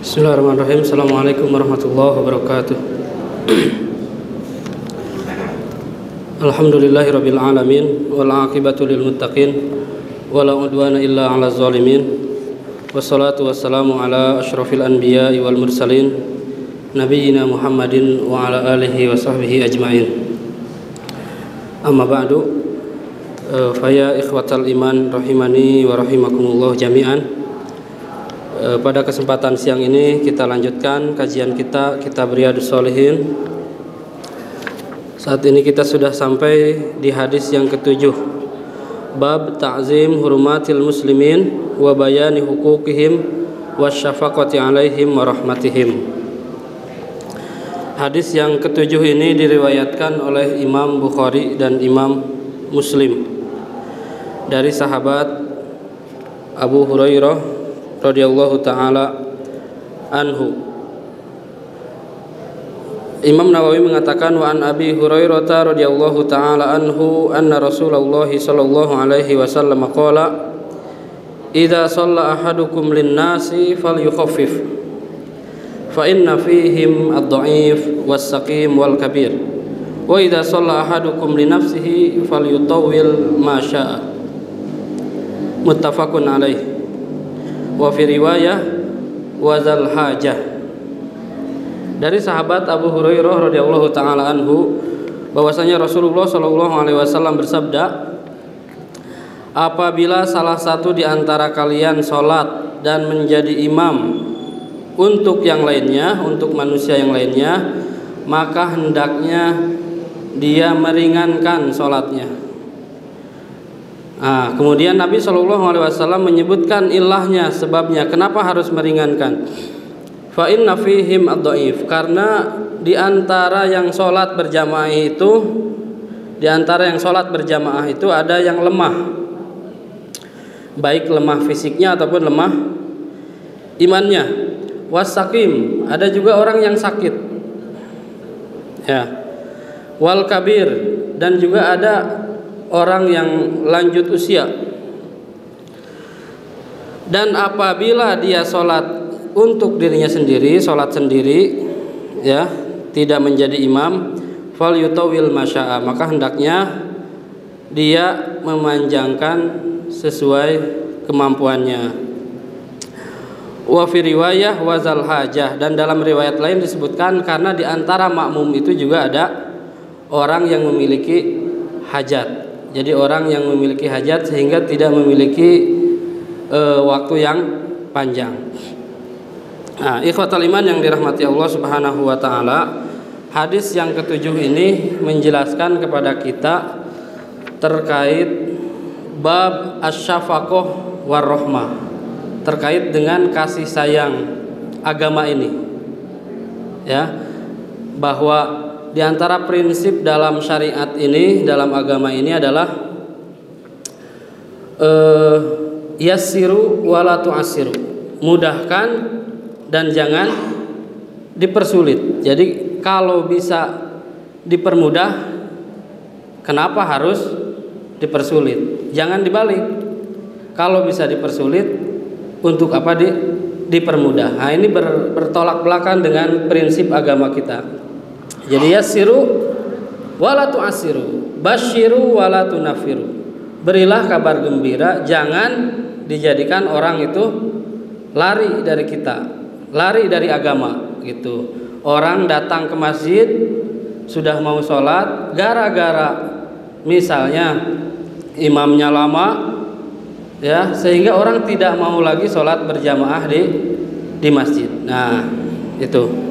Bismillahirrahmanirrahim. Assalamualaikum warahmatullahi wabarakatuh. Alhamdulillahirabbil alamin wal aqibatu lil muttaqin wala udwana illa 'alal zalimin. Wassalatu wassalamu ala asyrafil anbiya'i wal mursalin nabiyyina Muhammadin wa ala alihi wa sahbihi ajmain. Amma ba'du. Faya ikhwatal iman rahimani wa rahimakumullah jami'an. Pada kesempatan siang ini kita lanjutkan kajian kita Kitab Riyadhus Shalihin. Saat ini kita sudah sampai di hadis yang ke-7, bab ta'zim hurumatil muslimin wa bayani huquqihim wasyafaqati alaihim wa rahmatihim. Hadis yang ke-7 ini diriwayatkan oleh Imam Bukhari dan Imam Muslim dari sahabat Abu Hurairah radhiyallahu ta'ala anhu. Imam Nawawi mengatakan, wa an Abi Hurairah radhiyallahu ta'ala anhu anna Rasulullah sallallahu alaihi wasallam qala idza shalla ahadukum lin-nasi falyukhaffif fa inna fihim ad-dha'if was-saqim wal-kabir wa idza shalla ahadukum li nafsihi falyutawwil ma syaa. Muttafaqun alaihi. Wa fi riwayah wazal hajah. Dari sahabat Abu Hurairah radhiyallahu taala anhu bahwasanya Rasulullah sallallahu alaihi wasallam bersabda, apabila salah satu di antara kalian salat dan menjadi imam untuk yang lainnya, untuk manusia yang lainnya, maka hendaknya dia meringankan salatnya. Kemudian Nabi SAW menyebutkan ilahnya, sebabnya kenapa harus meringankan. Fa inna fihim ad-dhaif, karena di antara yang sholat berjamaah itu, ada yang lemah, baik lemah fisiknya ataupun lemah imannya. Was-saqim, ada juga orang yang sakit. Ya. Wal kabir, dan juga ada orang yang lanjut usia. Dan apabila dia sholat untuk dirinya sendiri, sholat sendiri, ya, tidak menjadi imam, fal yutawil masya'a, maka hendaknya dia memanjangkan sesuai kemampuannya. Wa fi riwayah wazal hajah, dan dalam riwayat lain disebutkan karena di antara makmum itu juga ada orang yang memiliki hajat. Jadi orang yang memiliki hajat sehingga tidak memiliki waktu yang panjang. Ikhwatal iman yang dirahmati Allah Subhanahu wa taala, hadis yang ke-7 ini menjelaskan kepada kita terkait bab asy-syafaqah war rahmah, terkait dengan kasih sayang agama ini. Ya, bahwa di antara prinsip dalam syariat ini, dalam agama ini adalah yassiru wala tu'assiru, mudahkan dan jangan dipersulit. Jadi kalau bisa dipermudah, kenapa harus dipersulit? Jangan dibalik. Kalau bisa dipersulit, untuk apa dipermudah? Nah, ini bertolak belakang dengan prinsip agama kita. Jadi yassiru wala tu'assiru, basyiru wala tunafiru. Berilah kabar gembira, jangan dijadikan orang itu lari dari kita, lari dari agama gitu. Orang datang ke masjid sudah mau sholat, gara-gara misalnya imamnya lama, ya, sehingga orang tidak mau lagi sholat berjamaah di masjid. Nah, itu.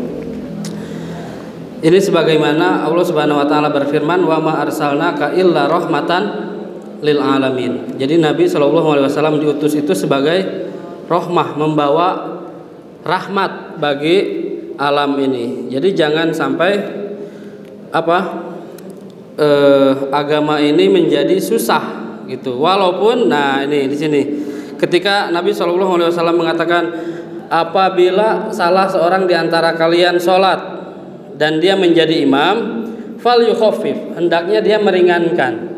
Ini sebagaimana Allah Subhanahu wa taala berfirman, wa ma arsalnaka illa rahmatan lil alamin. Jadi Nabi sallallahu alaihi wasallam diutus itu sebagai rahmah, membawa rahmat bagi alam ini. Jadi jangan sampai agama ini menjadi susah gitu. Walaupun ini di sini ketika Nabi sallallahu alaihi wasallam mengatakan, apabila salah seorang di antara kalian sholat dan dia menjadi imam, fal yukhaffif, hendaknya dia meringankan.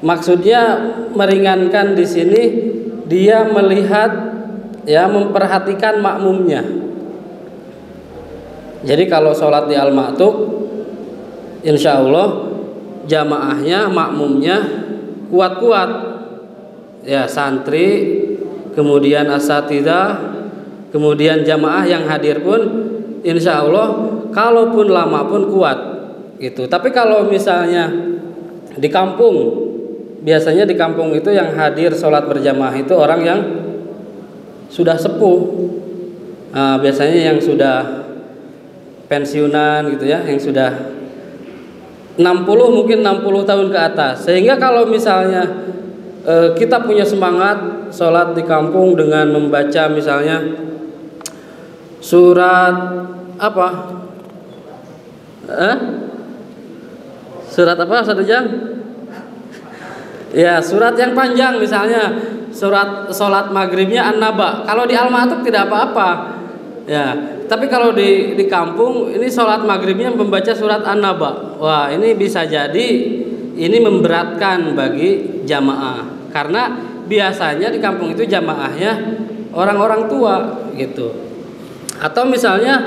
Maksudnya meringankan di sini dia melihat ya memperhatikan makmumnya. Jadi kalau sholat di al-ma'tuk, insya Allah jamaahnya, makmumnya kuat-kuat, ya santri, kemudian asatidzah, kemudian jamaah yang hadir pun insya Allah kalaupun lama pun kuat gitu. Tapi kalau misalnya di kampung, biasanya di kampung itu yang hadir sholat berjamaah itu orang yang sudah sepuh, biasanya yang sudah pensiunan gitu ya, yang sudah 60 mungkin 60 tahun ke atas. Sehingga kalau misalnya kita punya semangat sholat di kampung dengan membaca misalnya surat apa? Surat apa Ustaz Ujang? Ya, surat yang panjang misalnya surat sholat maghribnya An-Naba. Kalau di Al-Ma'tuk tidak apa-apa. Ya, tapi kalau di kampung ini sholat maghribnya membaca surat An-Naba. Wah, ini bisa jadi ini memberatkan bagi jamaah. Karena biasanya di kampung itu jamaahnya orang-orang tua gitu. Atau misalnya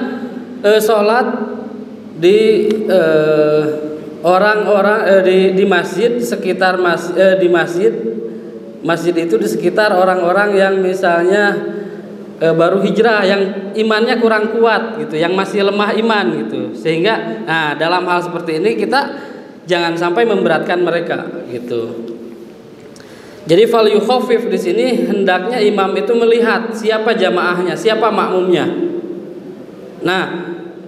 sholat di orang-orang di masjid sekitar di masjid itu di sekitar orang-orang yang misalnya baru hijrah, yang imannya kurang kuat gitu, yang masih lemah iman gitu. Sehingga dalam hal seperti ini kita jangan sampai memberatkan mereka gitu. Jadi fal yukhafif di sini hendaknya imam itu melihat siapa jamaahnya, siapa makmumnya. Nah,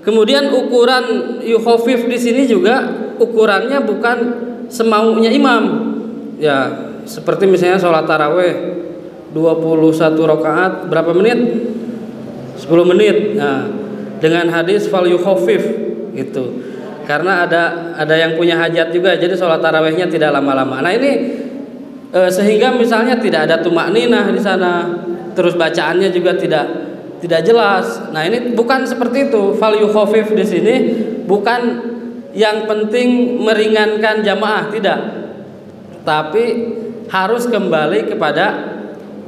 kemudian ukuran yukhafif di sini juga ukurannya bukan semaunya imam. Ya, seperti misalnya sholat taraweh 21 rakaat berapa menit? 10 menit. Nah, dengan hadis fal yukhafif gitu. Karena ada yang punya hajat juga, jadi sholat tarawehnya tidak lama-lama. Nah, ini sehingga misalnya tidak ada tumakninah di sana, terus bacaannya juga tidak jelas. Nah, ini bukan seperti itu. Fal yukhafif di sini bukan yang penting meringankan jamaah, tidak. Tapi harus kembali kepada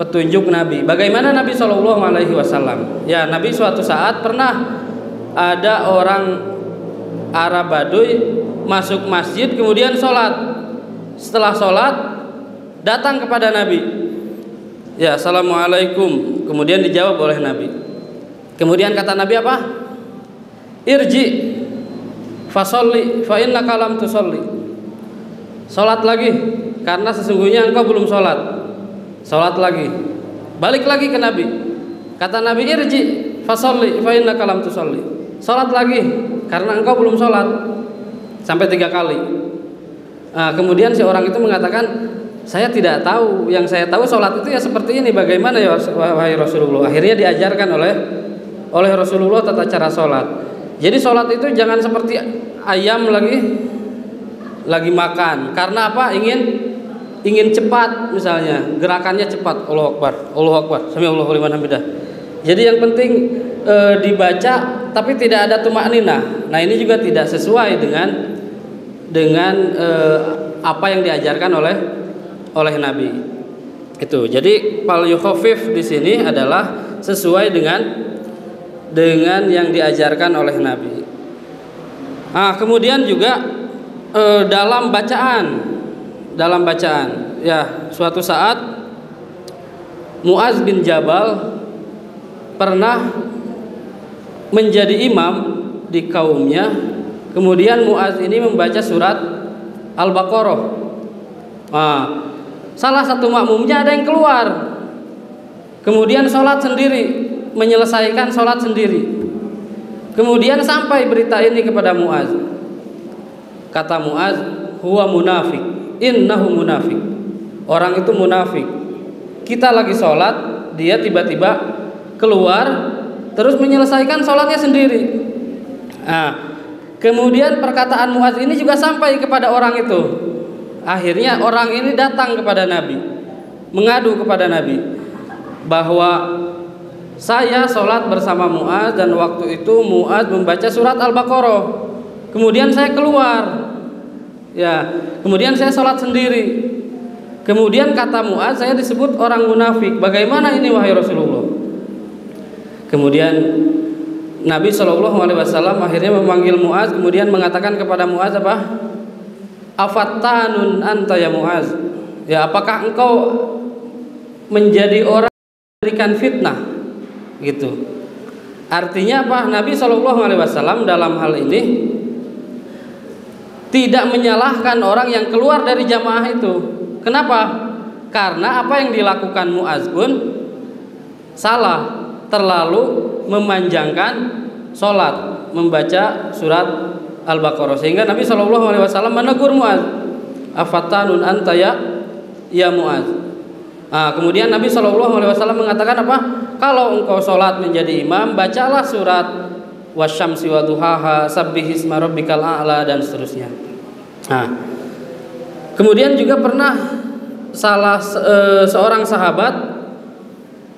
petunjuk Nabi. Bagaimana Nabi Shallallahu Alaihi Wasallam? Ya, Nabi suatu saat pernah ada orang Arab Baduy masuk masjid kemudian sholat. Setelah sholat datang kepada Nabi. Ya, assalamualaikum. Kemudian dijawab oleh Nabi. Kemudian kata Nabi apa? Irji fasolli fa innaka lam tusolli. Sholat lagi karena sesungguhnya engkau belum sholat. Sholat lagi, balik lagi ke Nabi. Kata Nabi, irji fasolli fa innaka lam tusolli. Sholat lagi karena engkau belum sholat. Sampai 3 kali. Kemudian si orang itu mengatakan, saya tidak tahu. Yang saya tahu sholat itu ya seperti ini. Bagaimana ya wahai Rasulullah? Akhirnya diajarkan oleh Rasulullah tata cara sholat. Jadi sholat itu jangan seperti ayam lagi makan. Karena apa? Ingin cepat, misalnya gerakannya cepat. Allahu Akbar, Allahu Akbar, sami'allahu liman hamidah. Jadi yang penting dibaca tapi tidak ada tumakninah. Nah, ini juga tidak sesuai dengan apa yang diajarkan oleh Nabi. Itu. Jadi fal yukhafif di sini adalah sesuai dengan yang diajarkan oleh Nabi. Kemudian juga dalam bacaan, ya, suatu saat Muaz bin Jabal pernah menjadi imam di kaumnya. Kemudian Muaz ini membaca surat Al-Baqarah. Salah satu makmumnya ada yang keluar, kemudian sholat sendiri, menyelesaikan sholat sendiri. Kemudian sampai berita ini kepada Muaz. Kata Muaz, huwa munafik, innahu munafik. Orang itu munafik. Kita lagi sholat, dia tiba-tiba keluar, terus menyelesaikan sholatnya sendiri. Kemudian perkataan Muaz ini juga sampai kepada orang itu. Akhirnya orang ini datang kepada Nabi, mengadu kepada Nabi bahwa saya sholat bersama Muaz dan waktu itu Muaz membaca surat Al-Baqarah. Kemudian saya keluar, ya. Kemudian saya sholat sendiri. Kemudian kata Muaz, saya disebut orang munafik. Bagaimana ini wahai Rasulullah? Kemudian Nabi Shallallahu Alaihi Wasallam akhirnya memanggil Muaz, kemudian mengatakan kepada Muaz apa? Afattanun anta ya Muaz. Ya, apakah engkau menjadi orang yang memberikan fitnah? Gitu. Artinya apa? Nabi Shallallahu Alaihi Wasallam dalam hal ini tidak menyalahkan orang yang keluar dari jamaah itu. Kenapa? Karena apa yang dilakukan Muaz pun salah, terlalu memanjangkan sholat, membaca surat Al-Baqarah, sehingga Nabi Shallallahu Alaihi Wasallam menegur Muaz, afattanun anta ya Muaz. Kemudian Nabi Shallallahu Alaihi Wasallam mengatakan apa? Kalau engkau sholat menjadi imam, bacalah surat wasyamsi waduhaha, sabbihisma rabbikal a'la, dan seterusnya. Kemudian juga pernah seorang sahabat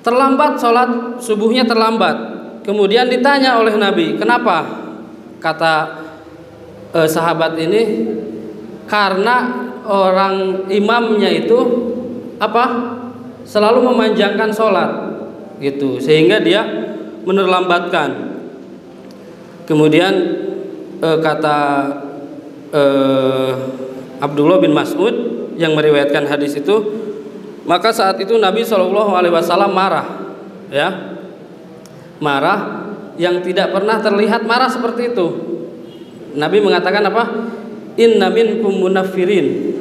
terlambat sholat subuhnya, terlambat. Kemudian ditanya oleh Nabi, kenapa? Kata sahabat ini, karena orang imamnya itu apa? Selalu memanjangkan sholat, gitu, sehingga dia menerlambatkan. Kemudian kata Abdullah bin Mas'ud yang meriwayatkan hadis itu, maka saat itu Nabi Shallallahu Alaihi Wasallam marah, ya, marah yang tidak pernah terlihat marah seperti itu. Nabi mengatakan apa? Inna minkum munafirin,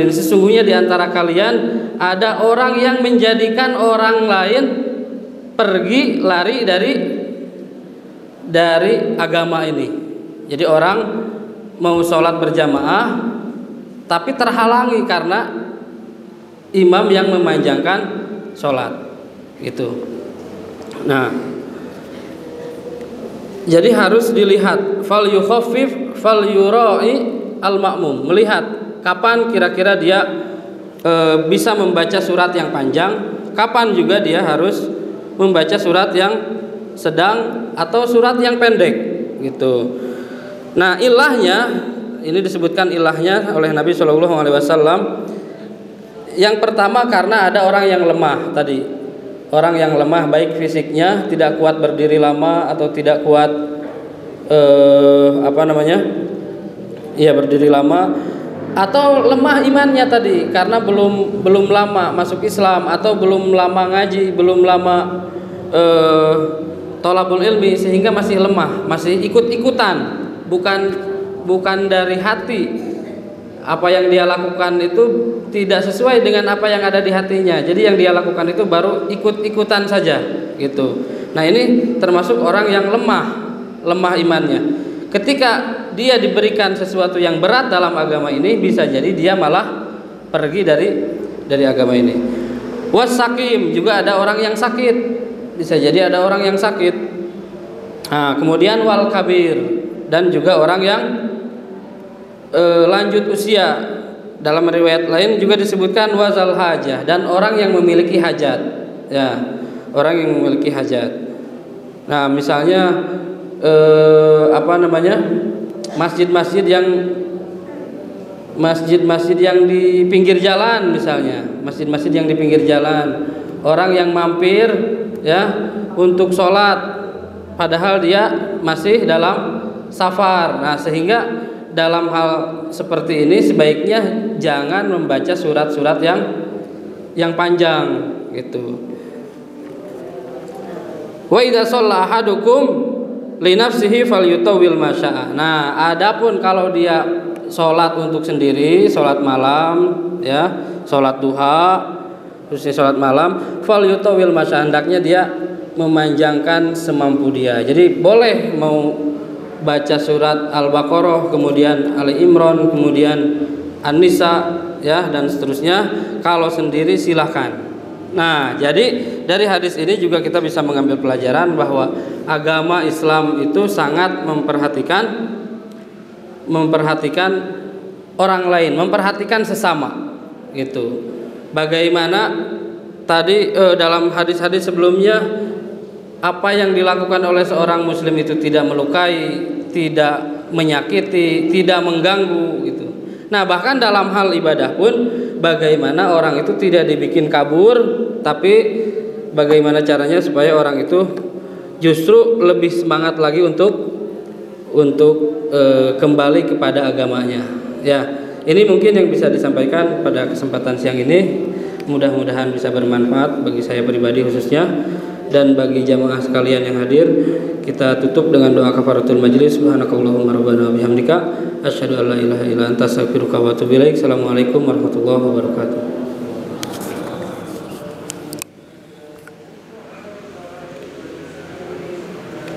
sesungguhnya di antara kalian ada orang yang menjadikan orang lain pergi lari dari agama ini. Jadi orang mau sholat berjamaah tapi terhalangi karena imam yang memanjangkan sholat, gitu. Nah, jadi harus dilihat fal yukhaffif fal yura'i al ma'mum, melihat kapan kira-kira dia bisa membaca surat yang panjang, kapan juga dia harus membaca surat yang sedang atau surat yang pendek, gitu. Nah, ilahnya ini disebutkan ilahnya oleh Nabi Shallallahu Alaihi Wasallam. Yang pertama karena ada orang yang lemah tadi, orang yang lemah baik fisiknya, tidak kuat berdiri lama atau tidak kuat berdiri lama, atau lemah imannya tadi karena belum lama masuk Islam, atau belum lama ngaji, belum lama thalabul ilmi, sehingga masih lemah, masih ikut-ikutan, bukan dari hati. Apa yang dia lakukan itu tidak sesuai dengan apa yang ada di hatinya. Jadi yang dia lakukan itu baru ikut-ikutan saja, gitu. Nah, ini termasuk orang yang lemah imannya. Ketika dia diberikan sesuatu yang berat dalam agama ini, bisa jadi dia malah pergi dari agama ini. Wasakim, juga ada orang yang sakit. Bisa jadi ada orang yang sakit. Kemudian wal kabir, dan juga orang yang lanjut usia. Dalam riwayat lain juga disebutkan wazal hajah, dan orang yang memiliki hajat, ya, orang yang memiliki hajat. Nah, misalnya masjid-masjid yang di pinggir jalan, misalnya masjid-masjid yang di pinggir jalan, orang yang mampir, ya, untuk sholat padahal dia masih dalam safar. Nah, sehingga dalam hal seperti ini sebaiknya jangan membaca surat-surat yang panjang, gitu. Wa idza shalla ahadukum li nafsihi falyutawwil ma syaa. Nah, adapun kalau dia sholat untuk sendiri, sholat malam, ya, sholat duha, khususnya sholat malam, falyutawwil ma syaa, hendaknya dia memanjangkan semampu dia. Jadi boleh mau baca surat Al-Baqarah, kemudian Ali Imran, kemudian An-Nisa, ya, dan seterusnya. Kalau sendiri silahkan. Nah, jadi dari hadis ini juga kita bisa mengambil pelajaran bahwa agama Islam itu sangat memperhatikan orang lain, memperhatikan sesama, gitu. Bagaimana tadi dalam hadis-hadis sebelumnya, apa yang dilakukan oleh seorang muslim itu tidak melukai, tidak menyakiti, tidak mengganggu, gitu. Nah, bahkan dalam hal ibadah pun bagaimana orang itu tidak dibikin kabur, tapi bagaimana caranya supaya orang itu justru lebih semangat lagi untuk kembali kepada agamanya. Ya, ini mungkin yang bisa disampaikan pada kesempatan siang ini. Mudah-mudahan bisa bermanfaat bagi saya pribadi khususnya dan bagi jamaah sekalian yang hadir. Kita tutup dengan doa kafaratul majlis. Subhanakallahumma rabbana bihamdika asyhadu an la ilaha illa anta astaghfiruka wa atubu ilaik. Assalamualaikum warahmatullahi wabarakatuh.